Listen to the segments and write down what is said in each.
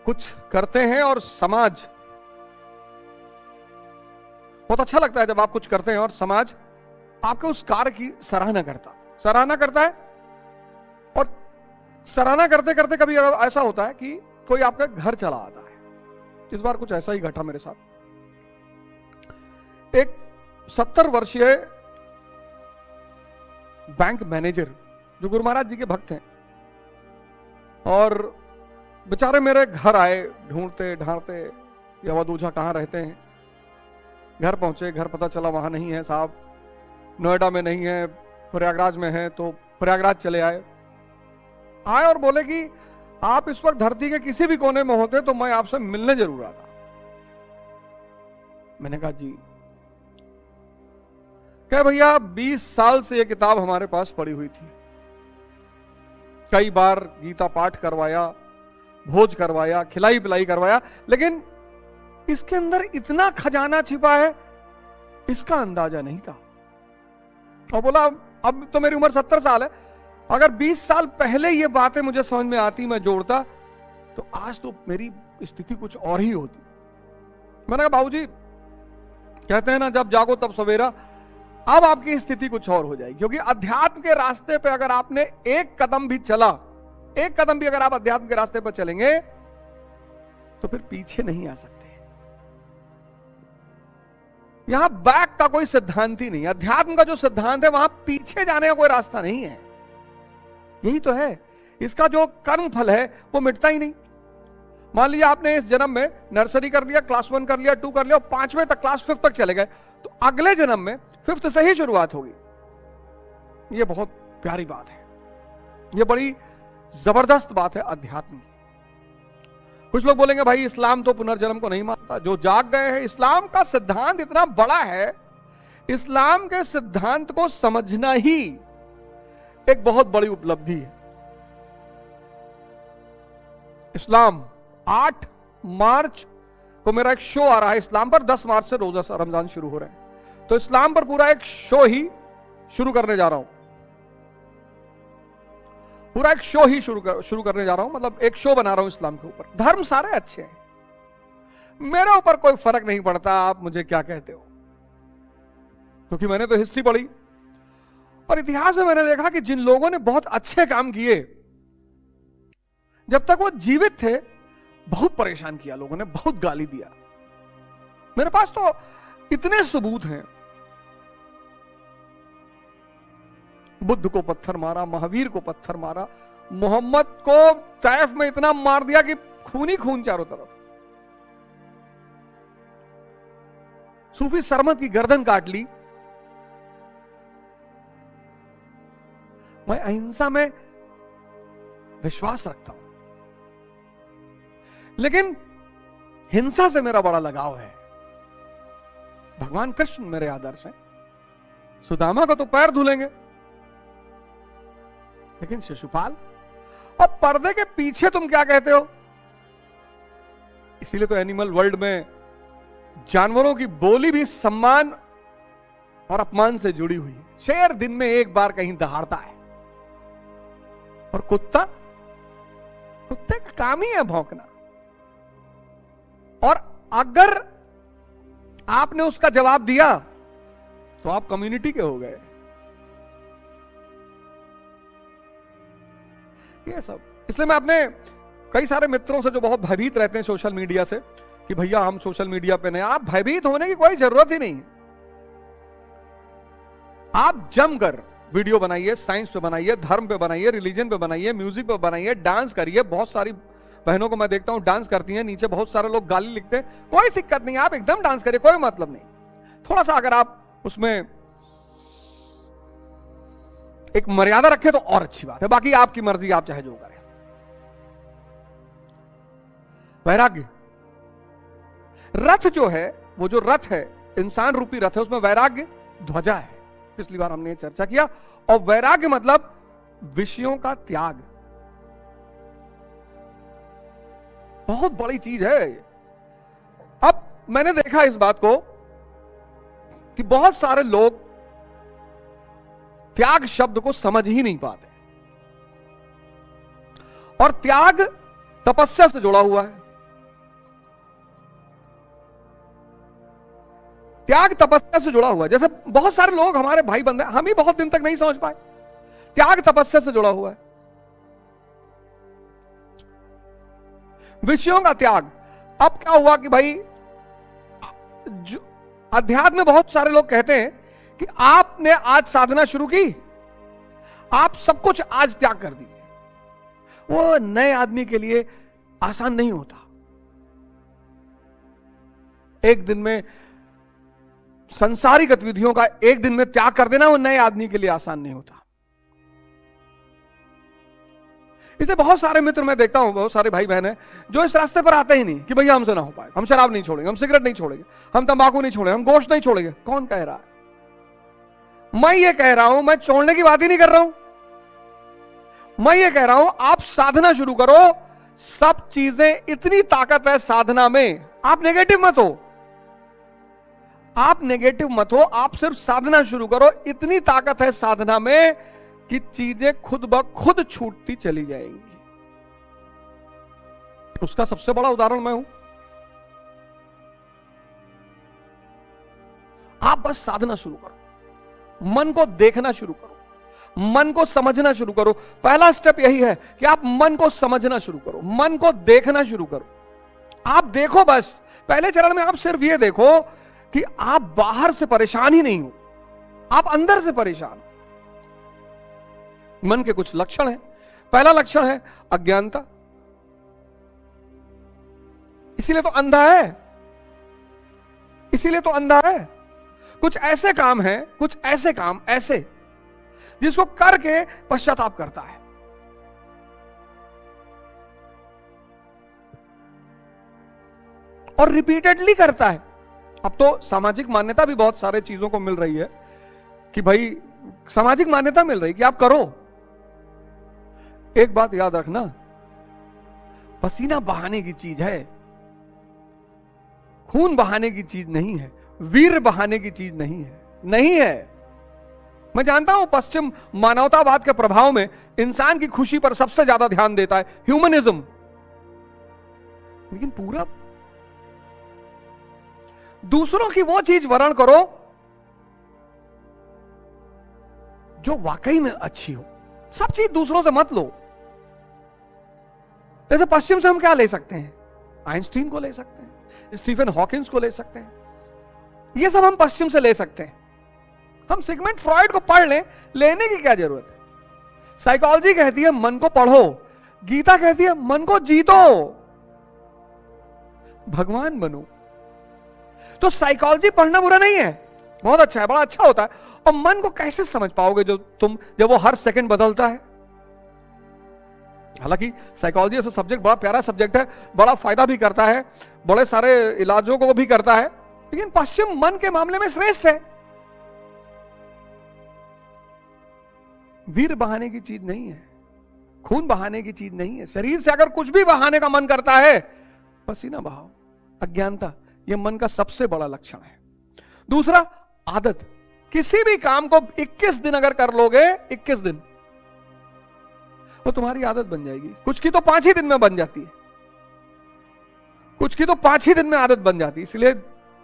कुछ करते हैं और समाज, बहुत अच्छा लगता है जब आप कुछ करते हैं और समाज आपके उस कार्य की सराहना करता है। और सराहना करते करते कभी ऐसा होता है कि कोई आपका घर चला आता है। इस बार कुछ ऐसा ही घटा मेरे साथ। एक 70 वर्षीय बैंक मैनेजर जो गुरु महाराज जी के भक्त हैं, और बेचारे मेरे घर आए ढूंढते ढांढते, ये अवधूजा कहां रहते हैं। घर पहुंचे, घर पता चला वहां नहीं है साहब, नोएडा में नहीं है, प्रयागराज में है। तो प्रयागराज चले आए और बोले कि आप इस वक्त धरती के किसी भी कोने में होते तो मैं आपसे मिलने जरूर आता। मैंने कहा जी। क्या भैया 20 साल से यह किताब हमारे पास पड़ी हुई थी, कई बार गीता पाठ करवाया, भोज करवाया, खिलाई पिलाई करवाया, लेकिन इसके अंदर इतना खजाना छिपा है इसका अंदाजा नहीं था। और बोला अब तो मेरी उम्र 70 साल है, अगर 20 साल पहले ये बातें मुझे समझ में आती, मैं जोड़ता, तो आज तो मेरी स्थिति कुछ और ही होती। मैंने कहा बाबूजी, कहते हैं ना जब जागो तब सवेरा, अब आपकी स्थिति कुछ और हो जाएगी। क्योंकि अध्यात्म के रास्ते पे अगर आपने एक कदम भी अगर आप अध्यात्म के रास्ते पर चलेंगे तो फिर पीछे नहीं आ सकते। यहां बैक का कोई सिद्धांत ही नहीं। अध्यात्म का जो सिद्धांत है वहां पीछे जाने का कोई रास्ता नहीं है। यही तो है, इसका जो कर्म फल है वो मिटता ही नहीं। मान लीजिए आपने इस जन्म में नर्सरी कर लिया, क्लास 1 कर लिया, 2 कर लिया, और 5वें तक, क्लास 5 तक चले गए, तो अगले जन्म में 5th से ही शुरुआत होगी। ये बहुत प्यारी बात है, ये बड़ी जबरदस्त बात है अध्यात्म की। कुछ लोग बोलेंगे भाई इस्लाम तो पुनर्जन्म को नहीं मानता, जो जाग गए हैं। इस्लाम का सिद्धांत इतना बड़ा है, इस्लाम के सिद्धांत को समझना ही एक बहुत बड़ी उपलब्धि है। इस्लाम 8 मार्च को मेरा एक शो आ रहा है इस्लाम पर, 10 मार्च से रोजा रमजान शुरू हो रहे हैं, तो इस्लाम पर पूरा एक शो ही शुरू करने जा रहा हूं। पूरा एक शो ही शुरू करने जा रहा हूं, मतलब एक शो बना रहा हूं इस्लाम के ऊपर। धर्म सारे अच्छे हैं, मेरे ऊपर कोई फर्क नहीं पड़ता आप मुझे क्या कहते हो, क्योंकि मैंने तो हिस्ट्री पढ़ी और इतिहास में मैंने देखा कि जिन लोगों ने बहुत अच्छे काम किए, जब तक वो जीवित थे बहुत परेशान किया लोगों ने, बहुत गाली दिया। मेरे पास तो इतने सबूत हैं। बुद्ध को पत्थर मारा, महावीर को पत्थर मारा, मोहम्मद को तैफ में इतना मार दिया कि खून ही खून चारों तरफ। सूफी सरमत की गर्दन काट ली। मैं अहिंसा में विश्वास रखता हूं, लेकिन हिंसा से मेरा बड़ा लगाव है। भगवान कृष्ण मेरे आदर्श हैं। सुदामा को तो पैर धुलेंगे, लेकिन शिशुपाल और पर्दे के पीछे तुम क्या कहते हो। इसीलिए तो एनिमल वर्ल्ड में जानवरों की बोली भी सम्मान और अपमान से जुड़ी हुई है। शेर दिन में एक बार कहीं दहाड़ता है, और कुत्ते का काम ही है भौंकना। और अगर आपने उसका जवाब दिया तो आप कम्युनिटी के हो गए। ये सब इसलिए मैं अपने कई सारे मित्रों से जो बहुत भयभीत रहते हैं सोशल मीडिया से, कि भैया हम सोशल मीडिया पे नहीं, आप भयभीत होने की कोई जरूरत ही नहीं। आप जमकर वीडियो बनाइए, साइंस पे बनाइए, धर्म पे बनाइए, रिलीजन पे बनाइए, म्यूजिक पे बनाइए, डांस करिए। बहुत सारी बहनों को मैं देखता हूं डांस करती हैं, नीचे बहुत सारे लोग गाली लिखते हैं, कोई दिक्कत नहीं, आप एकदम डांस करिए, कोई मतलब नहीं। थोड़ा सा अगर आप उसमें एक मर्यादा रखें तो और अच्छी बात है, बाकी आपकी मर्जी, आप चाहे जो करें। वैराग्य रथ जो है, वो जो रथ है, इंसान रूपी रथ है, उसमें वैराग्य ध्वजा है। पिछली बार हमने चर्चा किया। और वैराग्य मतलब विषयों का त्याग, बहुत बड़ी चीज है। अब मैंने देखा इस बात को कि बहुत सारे लोग त्याग शब्द को समझ ही नहीं पाते। और त्याग तपस्या से जुड़ा हुआ है, त्याग तपस्या से जुड़ा हुआ है। जैसे बहुत सारे लोग हमारे भाई बंधे, हम ही बहुत दिन तक नहीं समझ पाए, त्याग तपस्या से जुड़ा हुआ है। विषयों का त्याग। अब क्या हुआ कि भाई अध्यात्म में बहुत सारे लोग कहते हैं कि आपने आज साधना शुरू की, आप सब कुछ आज त्याग कर दीजिए। वो नए आदमी के लिए आसान नहीं होता। एक दिन में संसारिक गतिविधियों का एक दिन में त्याग कर देना वो नए आदमी के लिए आसान नहीं होता। इसलिए बहुत सारे मित्र मैं देखता हूं, बहुत सारे भाई बहन हैं जो इस रास्ते पर आते ही नहीं कि भैया हमसे ना हो पाए, हम शराब नहीं छोड़ेंगे, हम सिगरेट नहीं छोड़ेंगे, हम तंबाकू नहीं छोड़ेंगे, हम गोश्त नहीं छोड़ेंगे। कौन कह रहा है? मैं ये कह रहा हूं, मैं छोड़ने की बात ही नहीं कर रहा हूं, मैं ये कह रहा हूं आप साधना शुरू करो। सब चीजें, इतनी ताकत है साधना में। आप नेगेटिव मत हो, आप नेगेटिव मत हो, आप सिर्फ साधना शुरू करो। इतनी ताकत है साधना में कि चीजें खुद ब खुद छूटती चली जाएंगी। उसका सबसे बड़ा उदाहरण मैं हूं। आप बस साधना शुरू करो, मन को देखना शुरू करो, मन को समझना शुरू करो। पहला स्टेप यही है कि आप मन को समझना शुरू करो, मन को देखना शुरू करो। आप देखो, बस पहले चरण में आप सिर्फ ये देखो कि आप बाहर से परेशान ही नहीं हो, आप अंदर से परेशान हो। मन के कुछ लक्षण हैं। पहला लक्षण है अज्ञानता, इसीलिए तो अंधा है, इसीलिए तो अंधा है। कुछ ऐसे काम हैं, कुछ ऐसे काम ऐसे जिसको करके पश्चाताप करता है। और रिपीटेडली करता है। अब तो सामाजिक मान्यता भी बहुत सारे चीजों को मिल रही है कि भाई सामाजिक मान्यता मिल रही है कि आप करो। एक बात याद रखना, पसीना बहाने की चीज है, खून बहाने की चीज नहीं है, वीर बहाने की चीज नहीं है, नहीं है। मैं जानता हूं पश्चिम मानवतावाद के प्रभाव में इंसान की खुशी पर सबसे ज्यादा ध्यान देता है, ह्यूमनिज्म। लेकिन पूरा दूसरों की वो चीज वर्ण करो जो वाकई में अच्छी हो। सब चीज दूसरों से मत लो। जैसे पश्चिम से हम क्या ले सकते हैं? आइंस्टीन को ले सकते हैं, स्टीफन हॉकिंस को ले सकते हैं, ये सब हम पश्चिम से ले सकते हैं। हम सिगमंड फ्रॉइड को पढ़ लें, लेने की क्या जरूरत है? साइकोलॉजी कहती है मन को पढ़ो, गीता कहती है मन को जीतो, भगवान बनो। तो साइकोलॉजी पढ़ना बुरा नहीं है, बहुत अच्छा है, बड़ा अच्छा होता है। और मन को कैसे समझ पाओगे जब वो हर सेकंड बदलता है? हालांकि साइकोलॉजी ऐसा सब्जेक्ट बड़ा प्यारा सब्जेक्ट है, बड़ा फायदा भी करता है, बड़े सारे इलाजों को भी करता है, लेकिन पश्चिम मन के मामले में श्रेष्ठ है। वीर बहाने की चीज नहीं है, खून बहाने की चीज नहीं है। शरीर से अगर कुछ भी बहाने का मन करता है, पसीना बहाओ। अज्ञानता, यह मन का सबसे बड़ा लक्षण है। दूसरा, आदत। किसी भी काम को 21 दिन अगर कर लोगे, 21 दिन, वो तुम्हारी आदत बन जाएगी। कुछ की तो 5 ही दिन में बन जाती है, कुछ की तो 5 ही दिन में आदत बन जाती है। इसलिए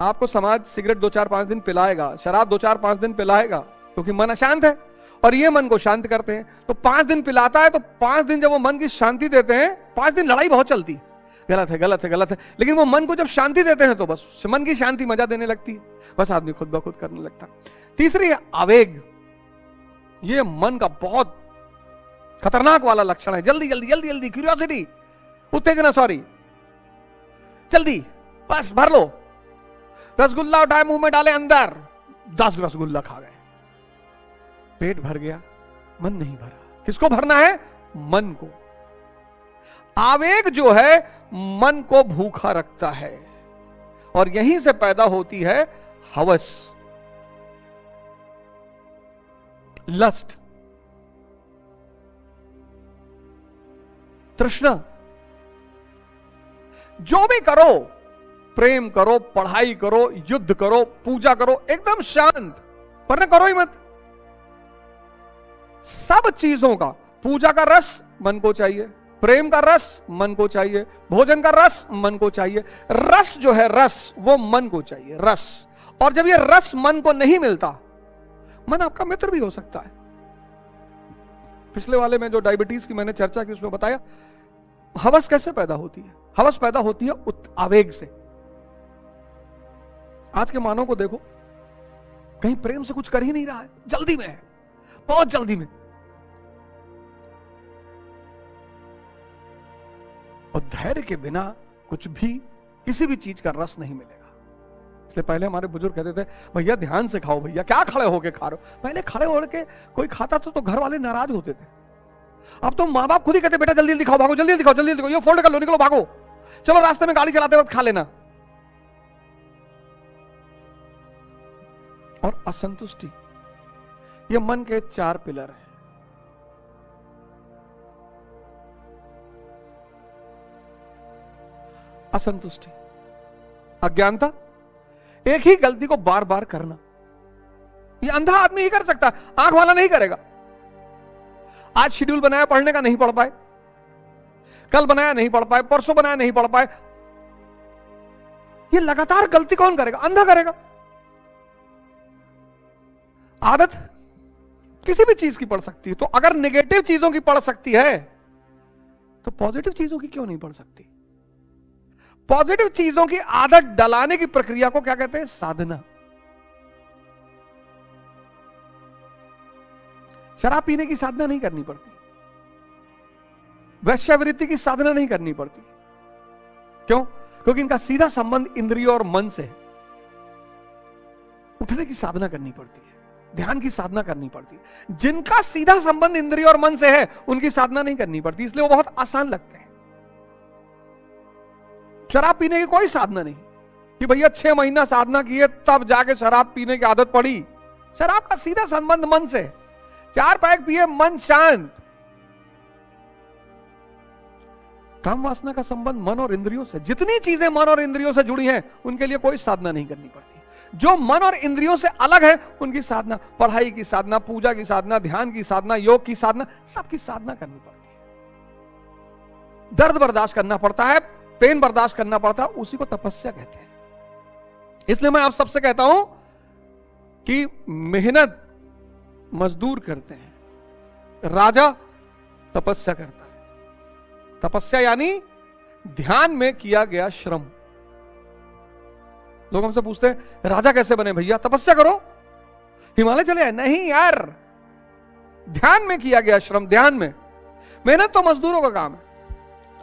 आपको समाज सिगरेट 2-4-5 दिन पिलाएगा, शराब 2-4-5 दिन पिलाएगा, क्योंकि मन अशांत है और ये मन को शांत करते हैं। तो 5 दिन पिलाता है, तो 5 दिन जब वो मन की शांति देते हैं, 5 दिन लड़ाई बहुत चलती है, गलत है गलत है गलत है, लेकिन वो मन को जब शांति देते हैं तो बस मन की शांति मजा देने लगती है, बस आदमी खुद ब खुद करने लगता है। तीसरी है आवेग। ये मन का बहुत खतरनाक वाला लक्षण है। जल्दी जल्दी जल्दी जल्दी, क्यूरियोसिटी, उत्तेजना, सॉरी, जल्दी बस भर लो। रसगुल्ला उठाए मुंह में डाले, अंदर 10 रसगुल्ला खा गए, पेट भर गया, मन नहीं भरा। किसको भरना है? मन को। आवेग जो है मन को भूखा रखता है, और यहीं से पैदा होती है हवस, लस्ट, तृष्णा। जो भी करो, प्रेम करो, पढ़ाई करो, युद्ध करो, पूजा करो, एकदम शांत, पर करो ही मत। सब चीजों का, पूजा का रस मन को चाहिए, प्रेम का रस मन को चाहिए, भोजन का रस मन को चाहिए, रस जो है रस वो मन को चाहिए, रस। और जब ये रस मन को नहीं मिलता, मन आपका मित्र भी हो सकता है। पिछले वाले में जो डायबिटीज की मैंने चर्चा की उसमें बताया हवस कैसे पैदा होती है। हवस पैदा होती है आवेग से। आज के मानव को देखो, कहीं प्रेम से कुछ कर ही नहीं रहा है, जल्दी में है, बहुत जल्दी में। और धैर्य के बिना कुछ भी, किसी भी चीज का रस नहीं मिलेगा। इसलिए पहले हमारे बुजुर्ग कहते थे भैया ध्यान से खाओ, भैया क्या खड़े होके खा रहे हो। पहले खड़े होके कोई खाता था तो घर वाले नाराज होते थे। अब तो माँ बाप खुद ही कहते बेटा जल्दी जल्दी खाओ, भागो जल्दी जल्दी खाओ, जल्दी जल्दी, ये फोल्ड कर लो, निकलो भागो, चलो रास्ते में गाड़ी चलाते वक्त खा लेना। और असंतुष्टि, ये मन के 4 पिलर हैं। असंतुष्टि, अज्ञानता, एक ही गलती को बार बार करना। ये अंधा आदमी ही कर सकता है, आंख वाला नहीं करेगा। आज शेड्यूल बनाया पढ़ने का, नहीं पढ़ पाए, कल बनाया नहीं पढ़ पाए, परसों बनाया नहीं पढ़ पाए। ये लगातार गलती कौन करेगा? अंधा करेगा। आदत किसी भी चीज की पढ़ सकती है, तो अगर नेगेटिव चीजों की पढ़ सकती है तो पॉजिटिव चीजों की क्यों नहीं पढ़ सकती? पॉजिटिव चीजों की आदत डलाने की प्रक्रिया को क्या कहते हैं? साधना। शराब पीने की साधना नहीं करनी पड़ती, वैश्यावृत्ति की साधना नहीं करनी पड़ती। क्यों? क्योंकि इनका सीधा संबंध इंद्रियों और मन से है। उठने की साधना करनी पड़ती है, ध्यान की साधना करनी पड़ती है। जिनका सीधा संबंध इंद्रियों और मन से है उनकी साधना नहीं करनी पड़ती, इसलिए वो बहुत आसान लगते हैं। शराब पीने की कोई साधना नहीं कि भैया 6 महीना साधना किए तब जाके शराब पीने की आदत पड़ी। शराब का सीधा संबंध मन से। 4 पैक पिए, मन शांत। काम वासना का संबंध मन और इंद्रियों से। जितनी चीजें मन और इंद्रियों से जुड़ी हैं उनके लिए कोई साधना नहीं करनी पड़ती। जो मन और इंद्रियों से अलग है उनकी साधना, पढ़ाई की साधना, पूजा की साधना, ध्यान की साधना, योग की साधना, सबकी साधना करनी पड़ती है। दर्द बर्दाश्त करना पड़ता है, पेन बर्दाश्त करना पड़ता है, उसी को तपस्या कहते हैं। इसलिए मैं आप सबसे कहता हूं कि मेहनत मजदूर करते हैं, राजा तपस्या करता है। तपस्या यानी ध्यान में किया गया श्रम। लोग हमसे पूछते हैं राजा कैसे बने भैया? तपस्या करो, हिमालय चले आए? नहीं यार, ध्यान में किया गया श्रम। ध्यान में मेहनत तो मजदूरों का काम है।